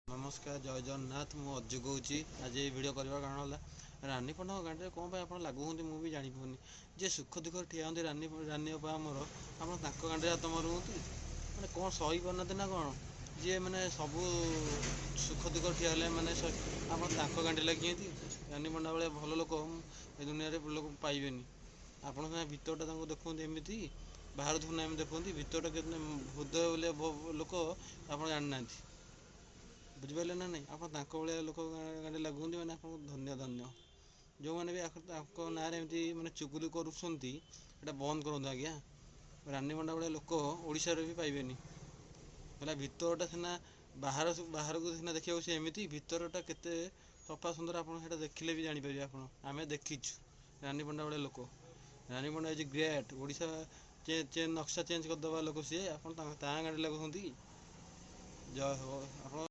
नमस्कार जय जगन्नाथ मु अज्जु कहूँ आज ये वीडियो करने कारण है रानी पंडा गाँव कौन आप लगुंट मुझे जापनी जे सुख दुख ठिया होती रानी रानी बापा आमर आप गाँव तुम रुहति मैंने कौन सही पारना ना कौन जी मैंने सब सुख दुख ठिया मैंने आप गाँव लगी रानी पंडा भाई भल लोक ए दुनिया लोक पाइबे आप भितरटा देखते एमती बाहर धुना एम देखते भितरटा के हृदय लोक आप जाना बुझिपारे ना नहीं आप भाया लोक गाँव लगुंट मैंने आप धन्य धन्य जो मैंने भी ना एमती मैंने चुगुली करा बंद करूँ आज्ञा रानी पंडा भाया लोक ओडिशा भी पाइबे है भितरटा सीना बाहर बाहर को सीना देखा एमती भितरटा केते सफा सुंदर आप देखिले भी जानीपर आप देखीचु रानी पंडा भाया लोक रानी पंडा इज ग्रेट ओडिशा नक्शा चेंज करदे लोक सी आप गाँव लगुंट जय हो आप